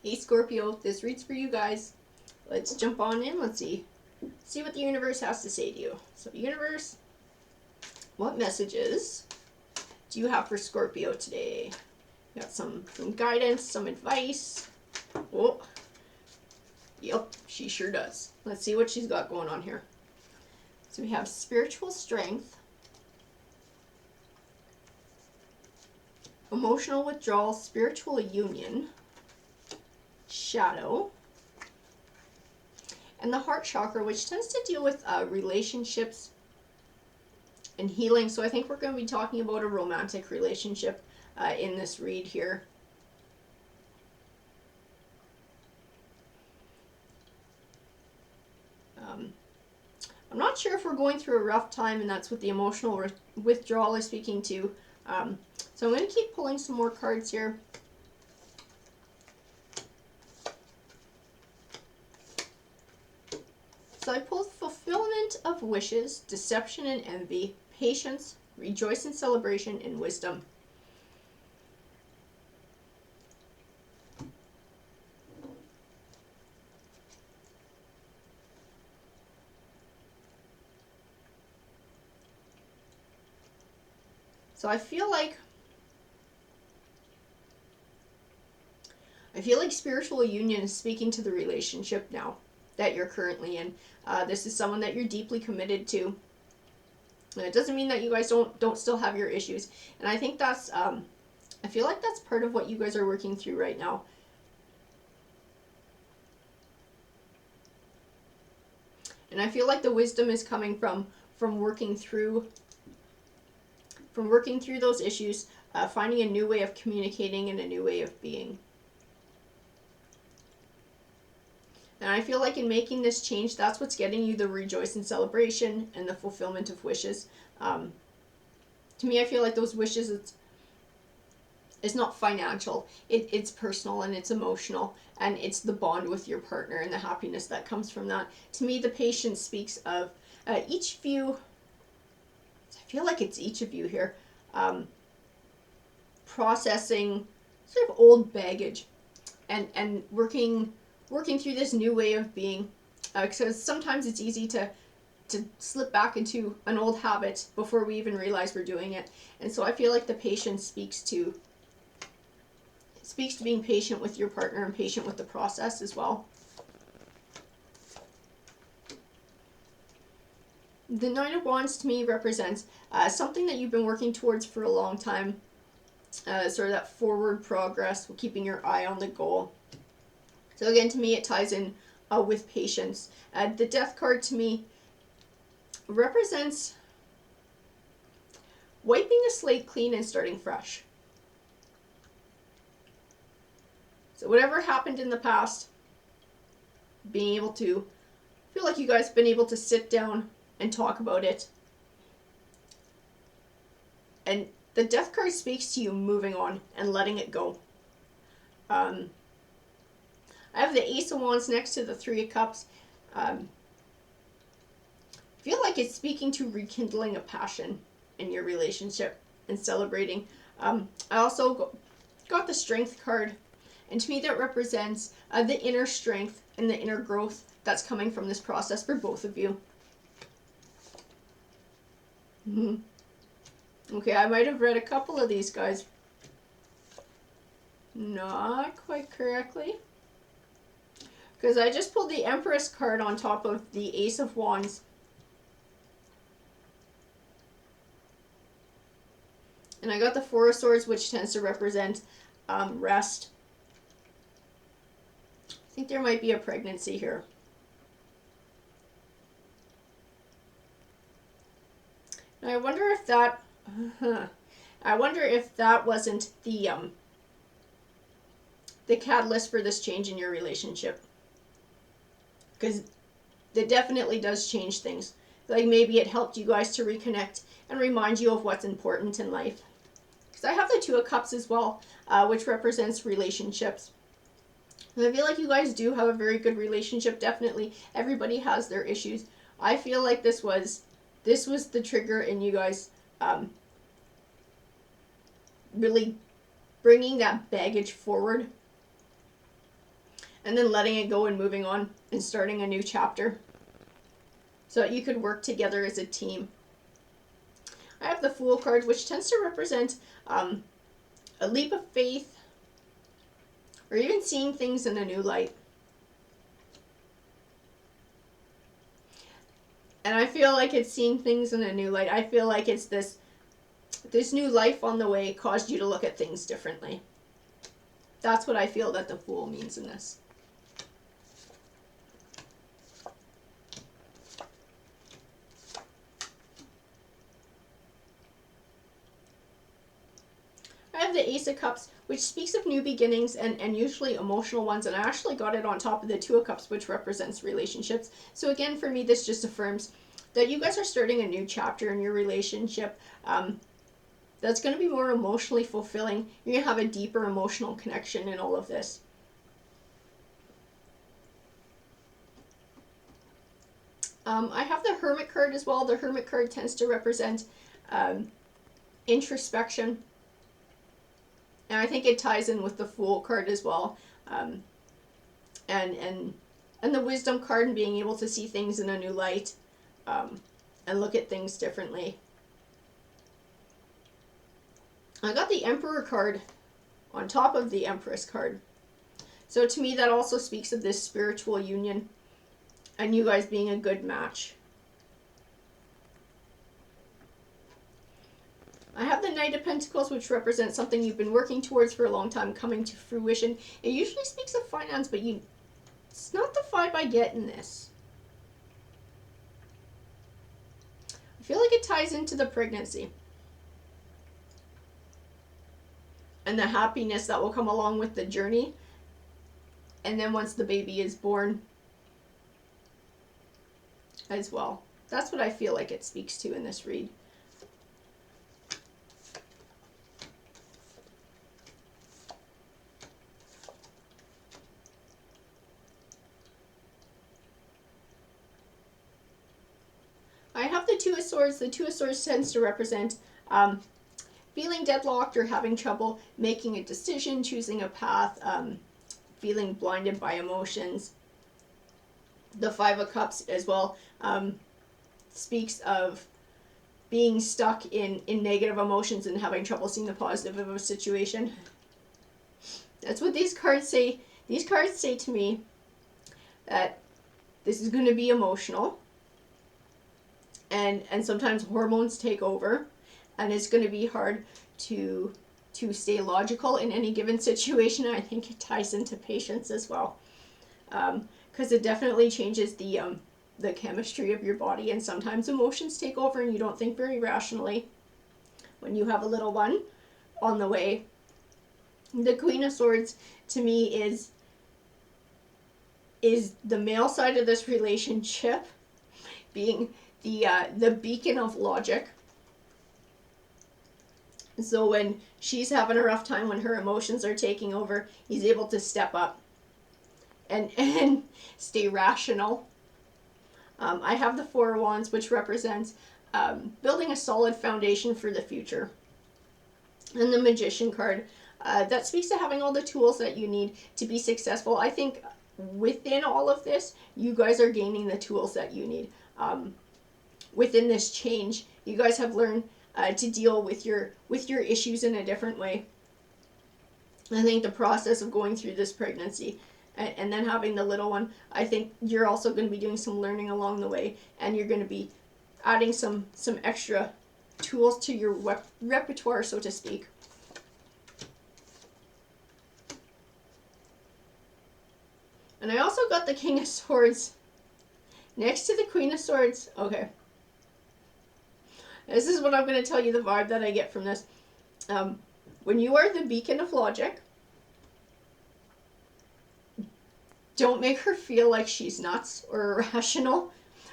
Hey Scorpio, this reads for you guys. Let's jump on in. Let's see what the universe has to say to you. So universe, what messages do you have for Scorpio today? Got some guidance, some advice. Oh, yep, she sure does. Let's see what she's got going on here. So we have spiritual strength, emotional withdrawal, spiritual union, shadow, and the heart chakra, which tends to deal with relationships and healing. So I think we're going to be talking about a romantic relationship in this read here. I'm not sure if we're going through a rough time, and that's what the emotional withdrawal is speaking to. So I'm going to keep pulling some more cards here. So I pulled fulfillment of wishes, deception and envy, patience, rejoice and celebration, and wisdom. So I feel like spiritual union is speaking to the relationship now that you're currently in. This is someone that you're deeply committed to. And it doesn't mean that you guys don't still have your issues. And I think that's I feel like that's part of what you guys are working through right now. And I feel like the wisdom is coming from working through those issues, finding a new way of communicating and a new way of being. And I feel like in making this change, that's what's getting you the rejoice and celebration and the fulfillment of wishes. To me, I feel like those wishes, it's not financial. It's personal and it's emotional. And it's the bond with your partner and the happiness that comes from that. To me, the patience speaks of each of you. I feel like it's each of you here. Processing sort of old baggage and working through this new way of being, because sometimes it's easy to slip back into an old habit before we even realize we're doing it. And so I feel like the patience speaks to being patient with your partner and patient with the process as well. The Nine of Wands to me represents something that you've been working towards for a long time, sort of that forward progress, keeping your eye on the goal. So again, to me, it ties in with patience. The Death card to me represents wiping the slate clean and starting fresh. So whatever happened in the past, being able to feel like you guys have been able to sit down and talk about it. And the Death card speaks to you moving on and letting it go. I have the Ace of Wands next to the Three of Cups. I feel like it's speaking to rekindling a passion in your relationship and celebrating. I also got the Strength card, and to me that represents the inner strength and the inner growth that's coming from this process for both of you. Okay, I might have read a couple of these guys not quite correctly, because I just pulled the Empress card on top of the Ace of Wands. And I got the Four of Swords, which tends to represent rest. I think there might be a pregnancy here. And I wonder if that wasn't the catalyst for this change in your relationship. Because it definitely does change things. Like maybe it helped you guys to reconnect and remind you of what's important in life. Because I have the Two of Cups as well, which represents relationships. And I feel like you guys do have a very good relationship. Definitely, everybody has their issues. I feel like this was the trigger in you guys really bringing that baggage forward and then letting it go and moving on and starting a new chapter so that you could work together as a team. I have the Fool card, which tends to represent a leap of faith, or even seeing things in a new light. And I feel like it's seeing things in a new light. I feel like it's this new life on the way caused you to look at things differently. That's what I feel that the Fool means in this. I have the Ace of Cups, which speaks of new beginnings and usually emotional ones, and I actually got it on top of the Two of Cups, which represents relationships. So again, for me, this just affirms that you guys are starting a new chapter in your relationship that's going to be more emotionally fulfilling. You're going to have a deeper emotional connection in all of this. I have the Hermit card as well. The Hermit card tends to represent introspection. And I think it ties in with the Fool card as well. And the Wisdom card, and being able to see things in a new light and look at things differently. I got the Emperor card on top of the Empress card. So to me, that also speaks of this spiritual union and you guys being a good match. I have the Knight of Pentacles, which represents something you've been working towards for a long time coming to fruition. It usually speaks of finance, but it's not the vibe I get in this. I feel like it ties into the pregnancy and the happiness that will come along with the journey. And then once the baby is born as well. That's what I feel like it speaks to in this read. I have the Two of Swords. The Two of Swords tends to represent feeling deadlocked or having trouble making a decision, choosing a path, feeling blinded by emotions. The Five of Cups as well speaks of being stuck in negative emotions and having trouble seeing the positive of a situation. That's what these cards say. These cards say to me that this is going to be emotional. And sometimes hormones take over, and it's going to be hard to stay logical in any given situation. I think it ties into patience as well, because it definitely changes the chemistry of your body, and sometimes emotions take over and you don't think very rationally when you have a little one on the way. The Queen of Swords to me is the male side of this relationship being the beacon of logic. So when she's having a rough time, when her emotions are taking over, he's able to step up and stay rational. I have the Four of Wands, which represents building a solid foundation for the future. And the Magician card, that speaks to having all the tools that you need to be successful. I think within all of this, you guys are gaining the tools that you need. Within this change, you guys have learned to deal with your issues in a different way. I think the process of going through this pregnancy and then having the little one, I think you're also going to be doing some learning along the way, and you're going to be adding some extra tools to your repertoire, so to speak. And I also got the King of Swords next to the Queen of Swords. Okay. This is what I'm going to tell you, the vibe that I get from this. When you are the beacon of logic, don't make her feel like she's nuts or irrational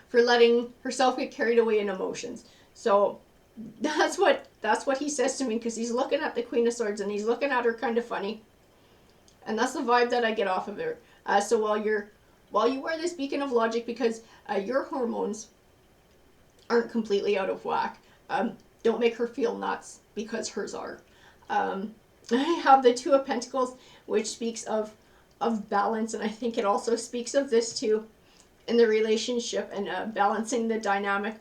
for letting herself get carried away in emotions. So that's what he says to me, because he's looking at the Queen of Swords and he's looking at her kind of funny. And that's the vibe that I get off of her. So while you are this beacon of logic, because your hormones aren't completely out of whack, don't make her feel nuts, because hers are. I have the Two of Pentacles, which speaks of balance, and I think it also speaks of this too in the relationship, and balancing the dynamic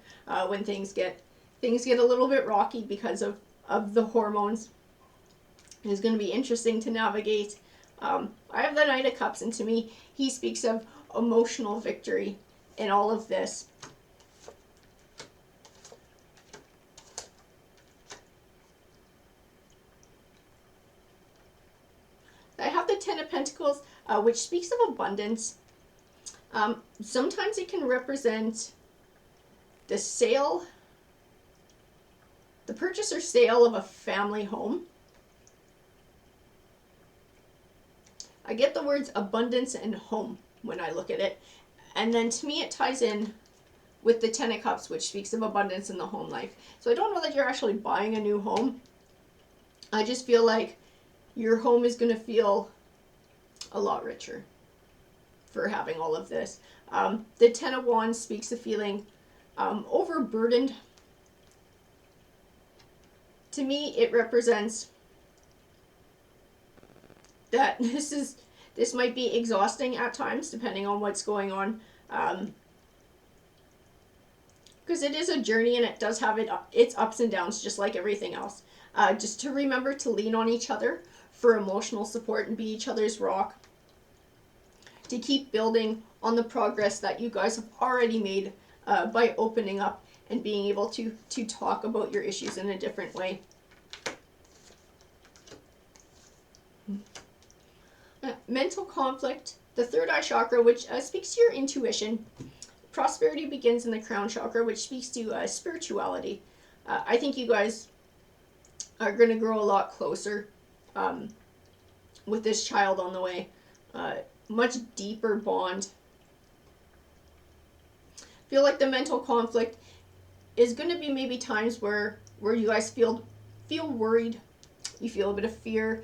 when things get a little bit rocky because of the hormones. Is going to be interesting to navigate. I have the Knight of Cups, and to me, he speaks of emotional victory in all of this. I have the Ten of Pentacles, which speaks of abundance. Sometimes it can represent the purchase or sale of a family home. I get the words abundance and home when I look at it. And then to me it ties in with the Ten of Cups, which speaks of abundance in the home life. So I don't know that you're actually buying a new home. I just feel like your home is going to feel a lot richer for having all of this. The Ten of Wands speaks of feeling overburdened. To me, it represents that this might be exhausting at times, depending on what's going on. Because it is a journey, and it does have its ups and downs, just like everything else. Just to remember to lean on each other for emotional support and be each other's rock. To keep building on the progress that you guys have already made by opening up and being able to talk about your issues in a different way. Mental conflict, the third eye chakra, which speaks to your intuition. Prosperity begins in the crown chakra, which speaks to spirituality. I think you guys are going to grow a lot closer with this child on the way. Much deeper bond. Feel like the mental conflict is going to be maybe times where you guys feel worried. You feel a bit of fear,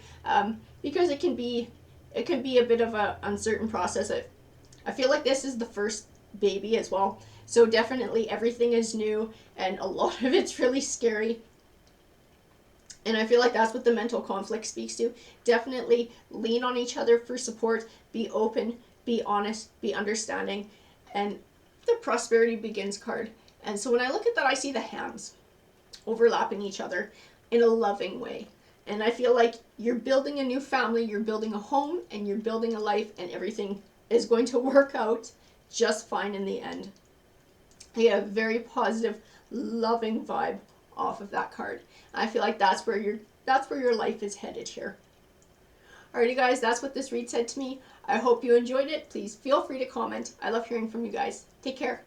because it can be a bit of a uncertain process. I feel like this is the first baby as well, so definitely everything is new and a lot of it's really scary. And I feel like that's what the mental conflict speaks to. Definitely lean on each other for support, be open, be honest, be understanding. And the prosperity begins card. And so when I look at that, I see the hands overlapping each other in a loving way. And I feel like you're building a new family, you're building a home, and you're building a life, and everything is going to work out just fine in the end. I get a very positive, loving vibe off of that card. I feel like that's where your life is headed here. Alrighty guys, that's what this read said to me. I hope you enjoyed it. Please feel free to comment. I love hearing from you guys. Take care.